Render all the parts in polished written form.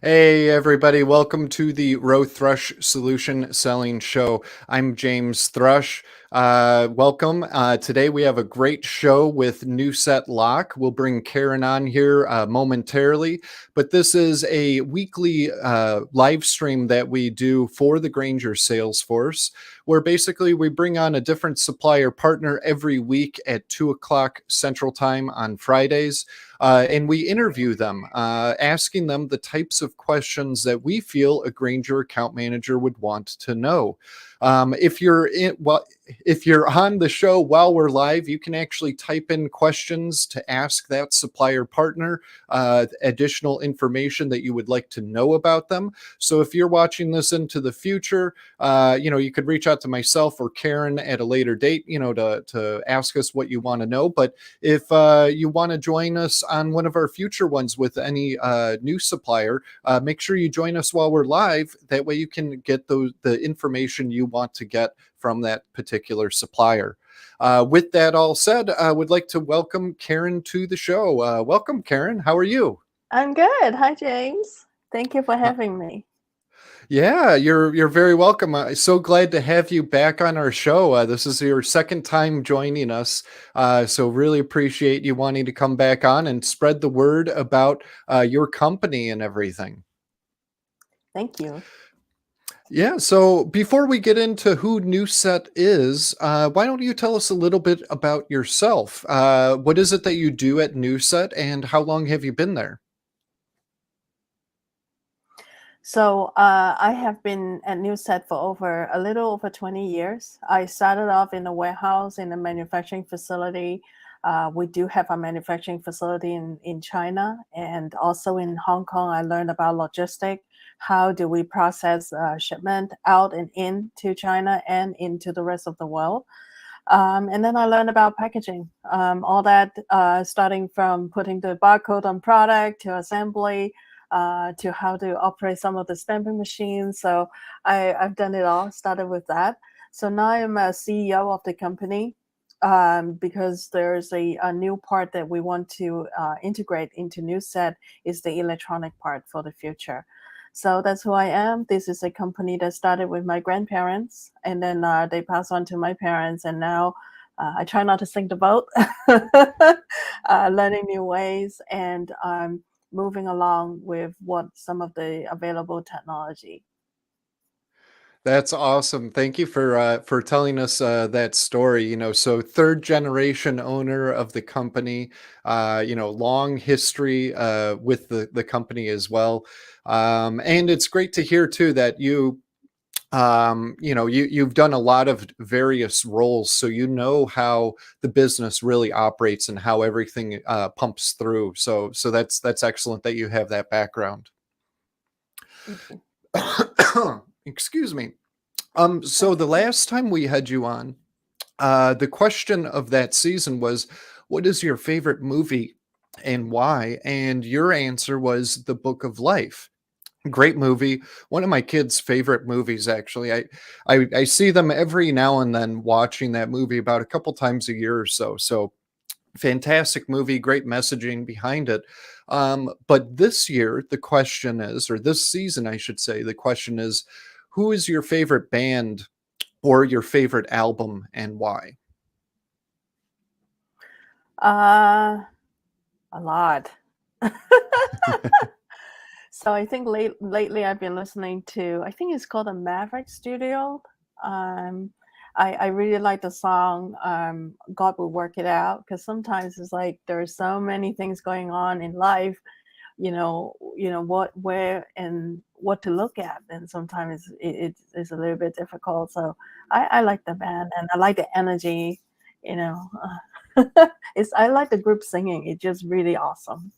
Hey, everybody, welcome to the Rowe-Thrush Solution Selling Show. I'm James Thrush. Welcome. Today we have a great show with New Set Lock. We'll bring Karen on here momentarily, but this is a weekly live stream that we do for the Grainger sales force, where basically we bring on a different supplier partner every week at 2 o'clock Central Time on Fridays. And we interview them, asking them the types of questions that we feel a Grainger account manager would want to know. If you're on the show while we're live, you can actually type in questions to ask that supplier partner, additional information that you would like to know about them. So if you're watching this into the future, you could reach out to myself or Karen at a later date, to ask us what you want to know. But if you want to join us on one of our future ones with any new supplier, make sure you join us while we're live. That way you can get the information you want to get from that particular supplier. With that all said, I would like to welcome Karen to the show. Welcome, Karen. How are you? I'm good. Hi, James. Thank you for Uh, having me. Yeah, you're very welcome. I'm so glad to have you back on our show. This is your second time joining us, so really appreciate you wanting to come back on and spread the word about your company and everything. Thank you. Yeah, so before we get into who NewSet is, why don't you tell us a little bit about yourself? What is it that you do at NewSet, and how long have you been there? So I have been at Newset for a little over 20 years. I started off in a warehouse in a manufacturing facility. We do have a manufacturing facility in China and also in Hong Kong. I learned about logistics. How do we process shipment out and into China and into the rest of the world? And then I learned about packaging, all that starting from putting the barcode on product to assembly, to how to operate some of the stamping machines. So I've done it all, started with that. So now I'm a CEO of the company, because there's a new part that we want to integrate into NewSet is the electronic part for the future. So that's who I am. This is a company that started with my grandparents, and then they passed on to my parents, and now I try not to sink the boat, learning new ways and moving along with what some of the available technology. That's awesome. Thank you for telling us that story. So third generation owner of the company, long history with the company as well. And it's great to hear too that you've done a lot of various roles, so you know how the business really operates and how everything pumps through. So that's excellent that you have that background. Thank you. Excuse me. So the last time we had you on, the question of that season was, what is your favorite movie and why? And your answer was The Book of Life. Great movie. One of my kids' favorite movies, actually. I see them every now and then watching that movie about a couple times a year or so. So fantastic movie, great messaging behind it. But this year, the question is, or this season, I should say, the question is, who is your favorite band or your favorite album and why? A lot. So I think lately I've been listening to, I think it's called the Maverick Studio. Um, I really like the song God Will Work It Out, because sometimes it's like there's so many things going on in life, where and what to look at, and sometimes it's a little bit difficult. So I like the band and I like the energy, you know. I like the group singing. It's just really awesome.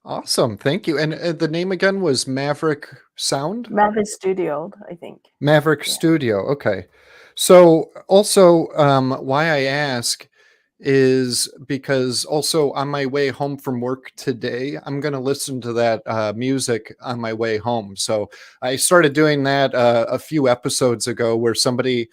Awesome. Thank you. And the name again was Maverick Sound? Maverick Studio, I think. Maverick Yeah. Studio. Okay. So also, why I ask is because also on my way home from work today, I'm going to listen to that music on my way home. So I started doing that a few episodes ago where somebody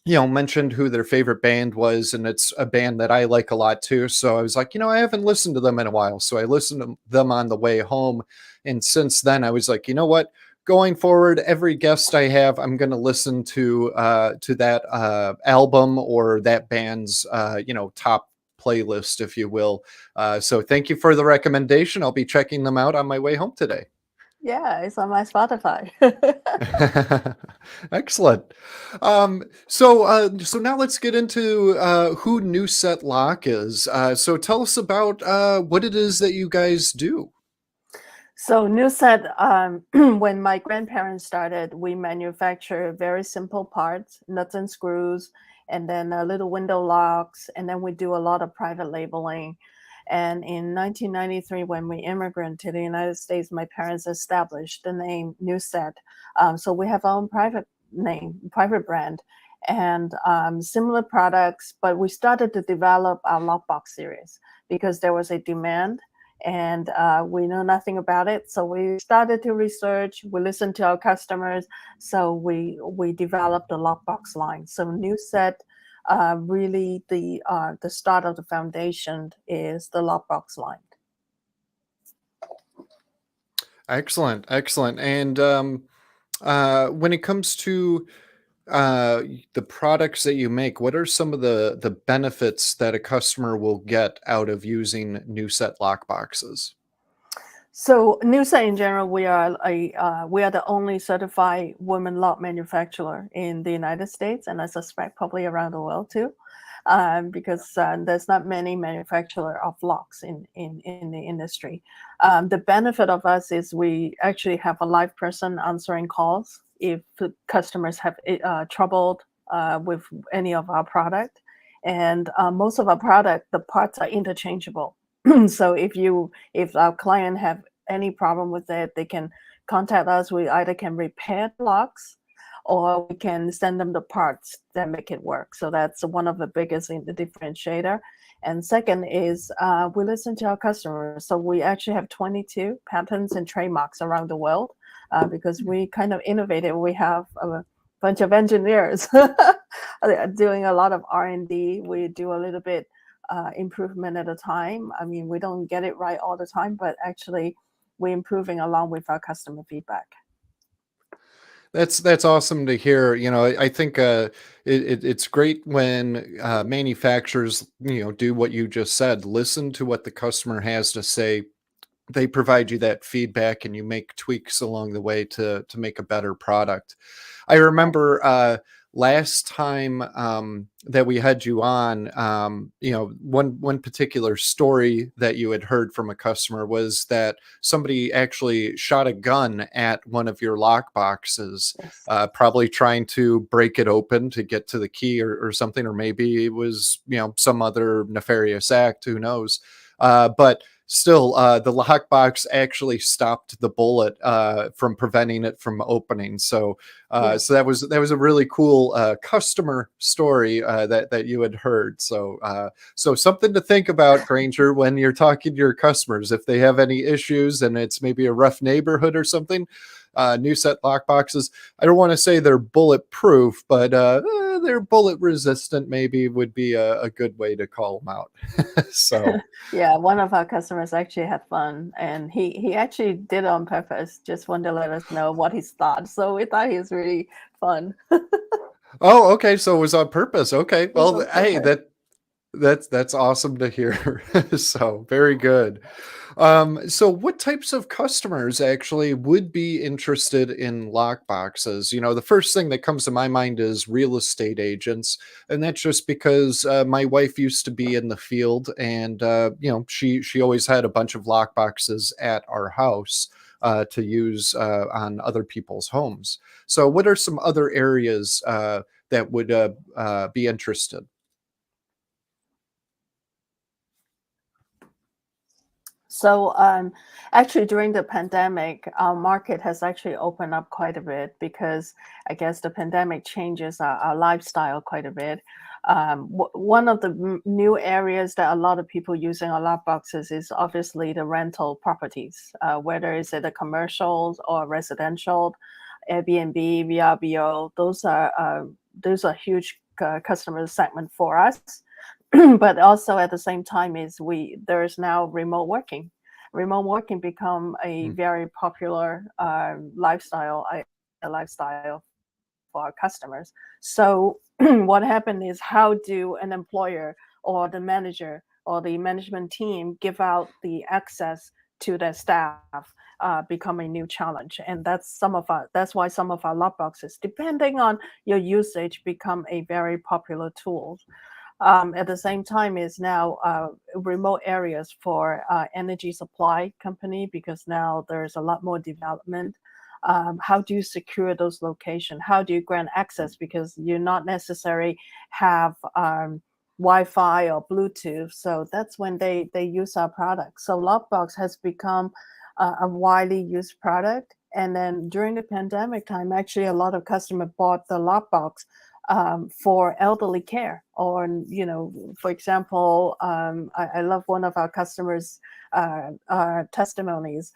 mentioned who their favorite band was, and it's a band that I like a lot too. So I was like, I haven't listened to them in a while. So I listened to them on the way home. And since then I was like, you know what? Going forward, every guest I have, I'm going to listen to that album or that band's top playlist, if you will. So thank you for the recommendation. I'll be checking them out on my way home today. Yeah, it's on my Spotify. Excellent. So now let's get into who New Set Lock is. So tell us about what it is that you guys do. So New Set, when my grandparents started, we manufacture very simple parts, nuts and screws, and then little window locks, and then we do a lot of private labeling. And in 1993, when we immigrated to the United States, my parents established the name New Set. So we have our own private name, private brand, and similar products. But we started to develop our lockbox series because there was a demand and we know nothing about it. So we started to research, we listened to our customers. So we developed the lockbox line. So New Set, really the start of the foundation is the lockbox line. Excellent, excellent. And when it comes to the products that you make, what are some of the benefits that a customer will get out of using New Set lock boxes? So New Set in general, we are the only certified women lock manufacturer in the United States, and I suspect probably around the world too, because there's not many manufacturer of locks in the industry. The benefit of us is we actually have a live person answering calls if the customers have trouble with any of our product, and most of our product, the parts are interchangeable. So if our client have any problem with it, they can contact us. We either can repair the locks or we can send them the parts that make it work. So that's one of the biggest in the differentiator. And second is we listen to our customers. So we actually have 22 patents and trademarks around the world because we kind of innovative. We have a bunch of engineers doing a lot of R&D. We do a little bit improvement at a time. I mean, we don't get it right all the time, but actually we're improving along with our customer feedback. That's awesome to hear. I think it's great when manufacturers do what you just said. Listen to what the customer has to say. They provide you that feedback, and you make tweaks along the way to make a better product. I remember last time that we had you on, one particular story that you had heard from a customer was that somebody actually shot a gun at one of your lock boxes, Yes. probably trying to break it open to get to the key or something, or maybe it was some other nefarious act. Who knows? But still, the lockbox actually stopped the bullet from preventing it from opening. So, Yeah. so that was a really cool customer story that you had heard. So, so something to think about, Grainger, when you're talking to your customers. If they have any issues and it's maybe a rough neighborhood or something, New Set lockboxes, I don't want to say they're bulletproof, but they're bullet resistant. Maybe would be a good way to call them out. So. Yeah, one of our customers actually had fun, and he actually did it on purpose, just wanted to let us know what he thought. So we thought he was really fun. Oh, okay. So it was on purpose. Okay. It was Well, on hey, purpose. that's awesome to hear. So very good. So what types of customers actually would be interested in lock boxes? The first thing that comes to my mind is real estate agents, and that's just because my wife used to be in the field, and she always had a bunch of lock boxes at our house to use on other people's homes. So, what are some other areas that would be interested? So actually during the pandemic, our market has actually opened up quite a bit because I guess the pandemic changes our lifestyle quite a bit. One of the new areas that a lot of people using our lock boxes is obviously the rental properties, whether it's a commercial or residential, Airbnb, VRBO. Those are huge customer segment for us. But also at the same time is there's now remote working. Remote working become a very popular lifestyle for our customers. So what happened is, how do an employer or the manager or the management team give out the access to their staff become a new challenge. And that's why some of our lock boxes, depending on your usage, become a very popular tool. At the same time is now remote areas for energy supply company, because now there's a lot more development. How do you secure those locations? How do you grant access? Because you not necessarily have Wi-Fi or Bluetooth. So that's when they use our product. So Lockbox has become a widely used product. And then during the pandemic time, actually a lot of customers bought the Lockbox for elderly care, or for example, I love one of our customers' testimonies.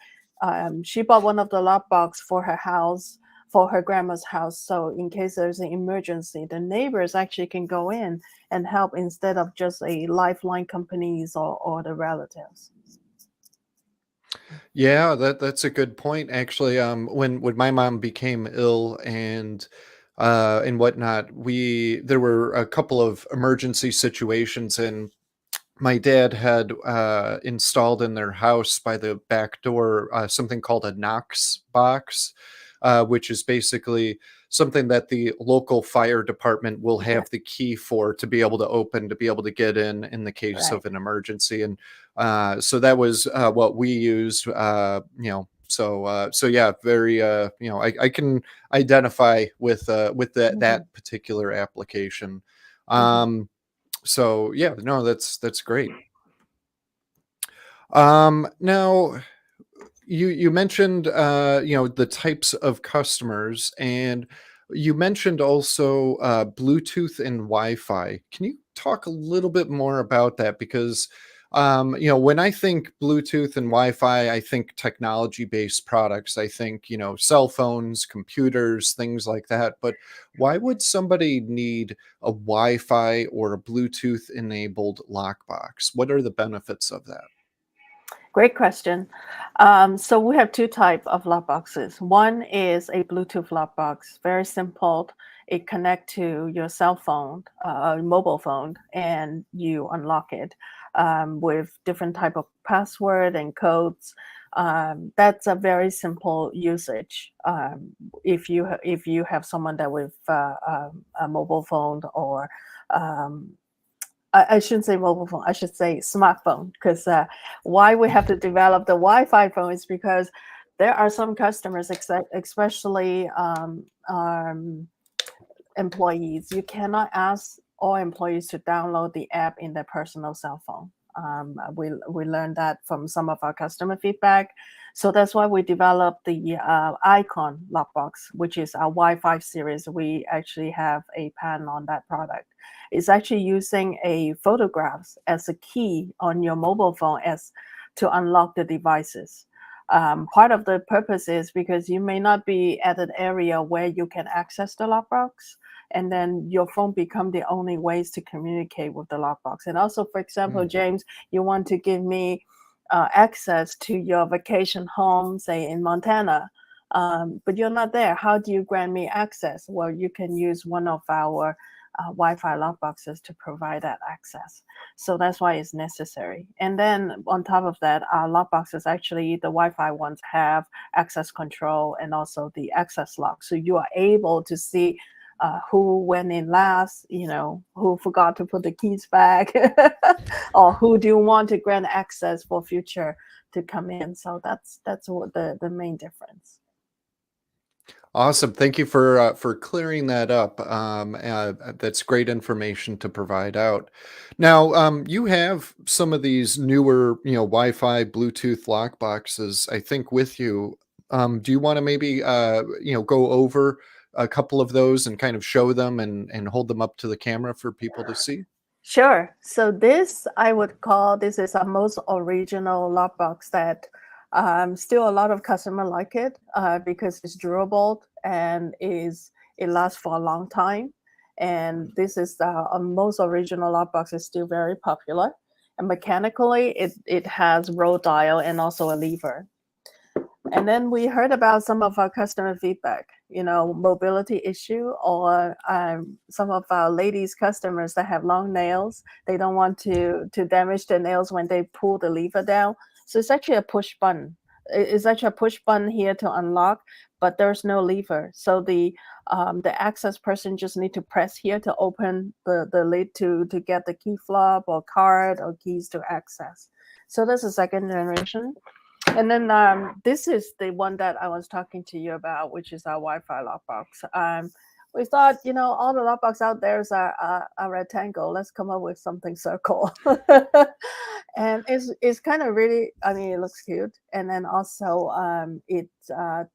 She bought one of the lockbox for her house, for her grandma's house. So in case there's an emergency, the neighbors actually can go in and help instead of just a lifeline companies or the relatives. Yeah, that's a good point. Actually, when my mom became ill and whatnot, there were a couple of emergency situations, and my dad had installed in their house by the back door something called a Knox box, which is basically something that the local fire department will Right. have the key for, to be able to open, to be able to get in the case Right. of an emergency. And so that was what we used. So yeah, very I can identify with that particular application. Mhm. So yeah, no, that's great. Now you mentioned the types of customers, and you mentioned also Bluetooth and Wi-Fi. Can you talk a little bit more about that? Because when I think Bluetooth and Wi-Fi, I think technology-based products. I think cell phones, computers, things like that. But why would somebody need a Wi-Fi or a Bluetooth-enabled lockbox? What are the benefits of that? Great question. So we have two types of lock boxes. One is a Bluetooth lock box, very simple. It connects to your cell phone, mobile phone, and you unlock it with different type of password and codes. That's a very simple usage. If you have someone that with a mobile phone, or um, I shouldn't say mobile phone, I should say smartphone, because why we have to develop the Wi-Fi phone is because there are some customers, especially employees. You cannot ask all employees to download the app in their personal cell phone. We learned that from some of our customer feedback. So that's why we developed the Icon Lockbox, which is our Wi-Fi series. We actually have a patent on that product. It's actually using a photographs as a key on your mobile phone as to unlock the devices. Part of the purpose is because you may not be at an area where you can access the lockbox, and then your phone become the only ways to communicate with the lockbox. And also, for example, James, you want to give me access to your vacation home, say in Montana, but you're not there. How do you grant me access? Well, you can use one of our Wi-Fi lockboxes to provide that access. So that's why it's necessary. And then on top of that, our lockboxes, actually the Wi-Fi ones, have access control and also the access lock. So you are able to see who went in last, who forgot to put the keys back, or who do you want to grant access for future to come in. So that's what the main difference. Awesome. Thank you for clearing that up. That's great information to provide out. Now, you have some of these newer, Wi-Fi, Bluetooth lock boxes, I think, with you. Do you want to maybe, go over a couple of those and kind of show them and hold them up to the camera for people to see? Sure. So this, I would call, this is our most original lockbox that still a lot of customer like it because it's durable and it lasts for a long time. And this is the most original lockbox is still very popular. And mechanically, it has roll dial and also a lever. And then we heard about some of our customer feedback, mobility issue, or some of our ladies customers that have long nails. They don't want to damage their nails when they pull the lever down. So it's actually a push button. It's actually a push button here to unlock, but there's no lever. So the access person just need to press here to open the lid to get the key fob or card or keys to access. So that's the second generation. And then this is the one that I was talking to you about, which is our Wi-Fi lockbox. We thought, all the lockbox out there is a rectangle. Let's come up with something circle. And it's kind of really, I mean, it looks cute. And then also it's how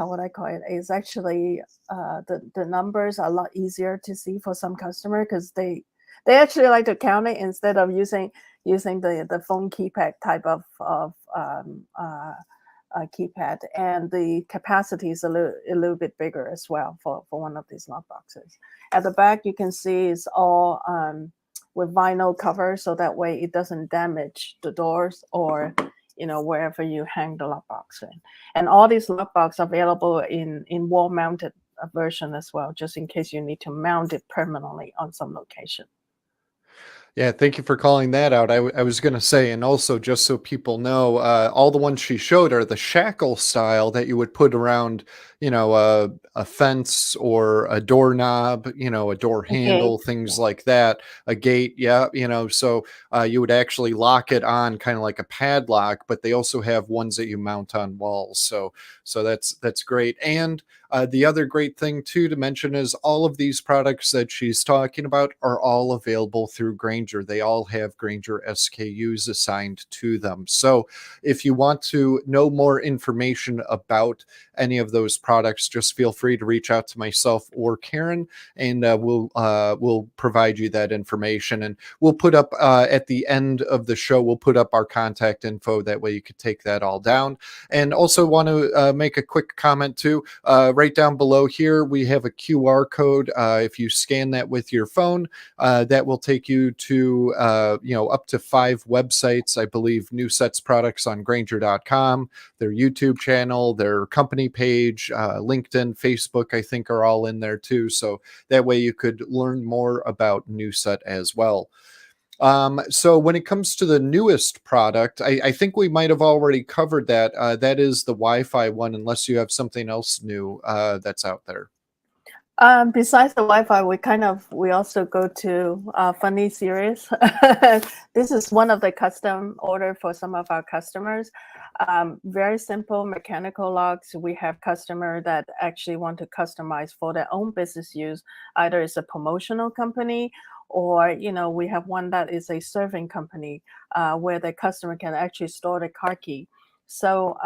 would I call it? It's actually the numbers are a lot easier to see for some customer because they actually like to count it instead of using the phone keypad type of keypad, and the capacity is a little bit bigger as well for one of these lock boxes. At the back, you can see it's all with vinyl cover, so that way it doesn't damage the doors or wherever you hang the lockbox in. And all these lockbox available in wall mounted version as well, just in case you need to mount it permanently on some location. Yeah, thank you for calling that out. I was going to say, and also just so people know, all the ones she showed are the shackle style that you would put around, a fence or a doorknob, a door Okay. handle, things like that, a gate. Yeah, so you would actually lock it on kind of like a padlock, but they also have ones that you mount on walls. So that's great. And the other great thing too to mention is all of these products that she's talking about are all available through Grainger. They all have Grainger SKUs assigned to them. So if you want to know more information about any of those products, just feel free to reach out to myself or Karen, and we'll provide you that information. And we'll put up at the end of the show, we'll put up our contact info. That way you could take that all down. And also want to make a quick comment too. Right down below here, we have a QR code. If you scan that with your phone, that will take you to up to 5 websites. I believe New Sets products on Grainger.com, their YouTube channel, their company page, LinkedIn, Facebook, I think are all in there too. So that way you could learn more about New Set as well. So when it comes to the newest product, I think we might have already covered that. That is the Wi-Fi one, unless you have something else new that's out there. Besides the Wi-Fi, we also go to funny series. This is one of the custom order for some of our customers. Very simple mechanical locks. We have customer that actually want to customize for their own business use. Either it's a promotional company, or we have one that is a serving company where the customer can actually store the car key. So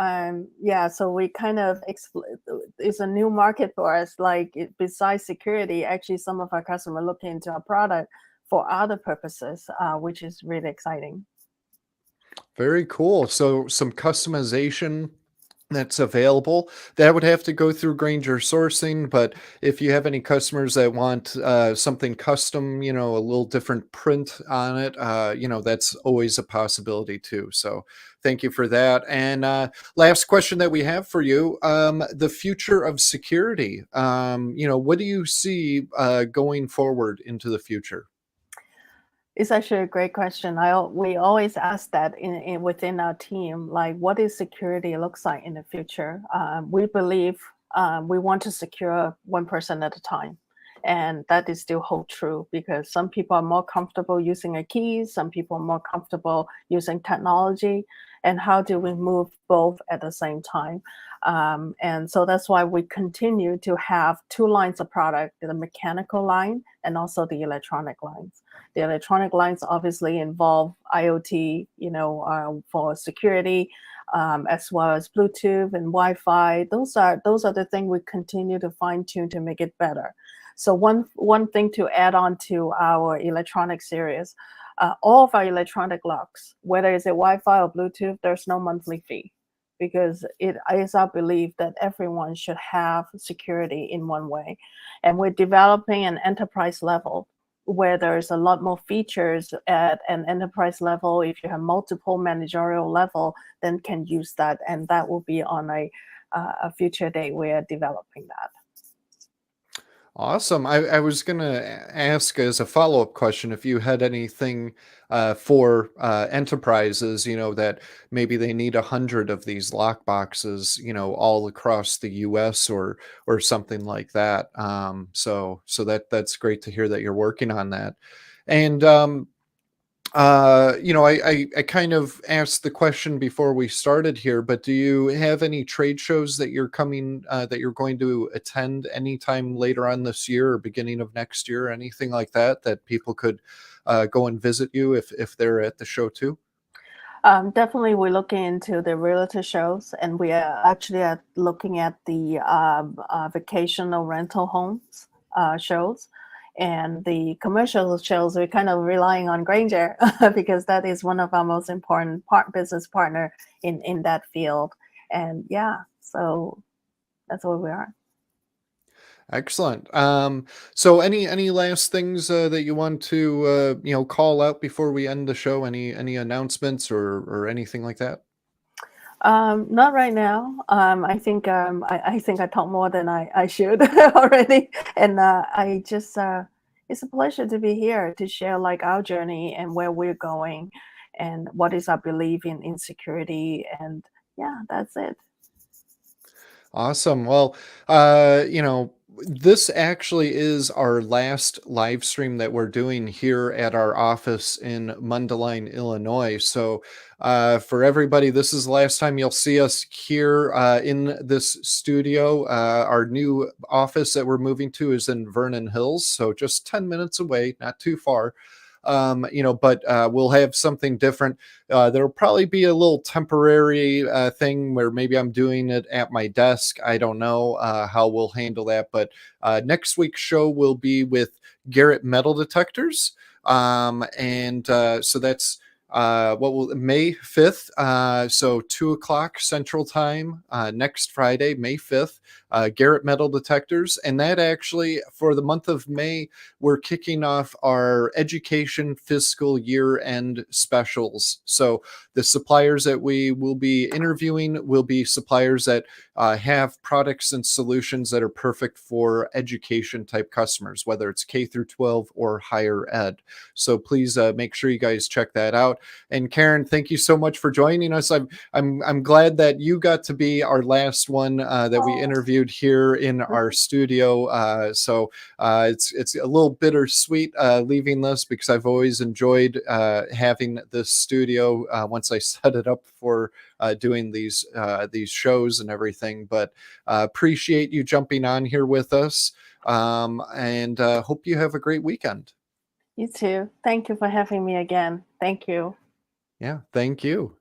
so we kind of it's a new market for us. Like besides security, actually some of our customers look into our product for other purposes, which is really exciting. Very cool. So some customization that's available. That would have to go through Grainger sourcing, but if you have any customers that want something custom, a little different print on it, that's always a possibility too. So thank you for that. And last question that we have for you, the future of security. What do you see going forward into the future? It's actually a great question. We always ask that in within our team, like what is security looks like in the future. We believe we want to secure one person at a time, and that is still hold true because some people are more comfortable using a key, some people are more comfortable using technology, and how do we move both at the same time? And so that's why we continue to have 2 lines of product: the mechanical line and also the electronic lines. The electronic lines obviously involve IoT, for security, as well as Bluetooth and Wi-Fi. Those are the things we continue to fine tune to make it better. So one thing to add on to our electronic series, all of our electronic locks, whether it's a Wi-Fi or Bluetooth, there's no monthly fee. because it is our belief that everyone should have security in one way. And we're developing an enterprise level where there's a lot more features at an enterprise level. If you have multiple managerial level, then can use that, and that will be on a future date. We are developing that. Awesome. I was going to ask as a follow-up question if you had anything for enterprises, that maybe they need 100 of these lock boxes, all across the US or something like that. So that's great to hear that you're working on that. And I kind of asked the question before we started here, but do you have any trade shows that that you're going to attend anytime later on this year or beginning of next year, anything like that people could go and visit you if they're at the show too? Definitely, we're looking into the realtor shows, and we are actually looking at the vacational rental homes shows, and the commercial shows. We're kind of relying on Grainger because that is one of our most important business partner in that field. And yeah, so that's where we are. Excellent. So any last things that you want to call out before we end the show? Any announcements or anything like that? Not right now. I think I talked more than I should already, and I just it's a pleasure to be here to share like our journey and where we're going, and what is our belief in security, and yeah, that's it. Awesome. Well, this actually is our last live stream that we're doing here at our office in Mundelein, Illinois. So, for everybody, this is the last time you'll see us here in this studio. Our new office that we're moving to is in Vernon Hills, so just 10 minutes away, not too far. But we'll have something different. There'll probably be a little temporary thing where maybe I'm doing it at my desk. I don't know how we'll handle that, but next week's show will be with Garrett Metal Detectors. And so that's May 5th. So 2 o'clock Central Time next Friday, May 5th. Garrett Metal Detectors. And that actually, for the month of May, we're kicking off our education fiscal year end specials. So the suppliers that we will be interviewing will be suppliers that have products and solutions that are perfect for education type customers, whether it's K through 12 or higher ed. So please make sure you guys check that out. And Karen, thank you so much for joining us. I'm glad that you got to be our last one that we Oh, interviewed here in our studio. So it's a little bittersweet leaving this because I've always enjoyed having this studio once I set it up for doing these shows and everything. But appreciate you jumping on here with us, and hope you have a great weekend. you too. Thank you for having me again. Thank you. Yeah, thank you.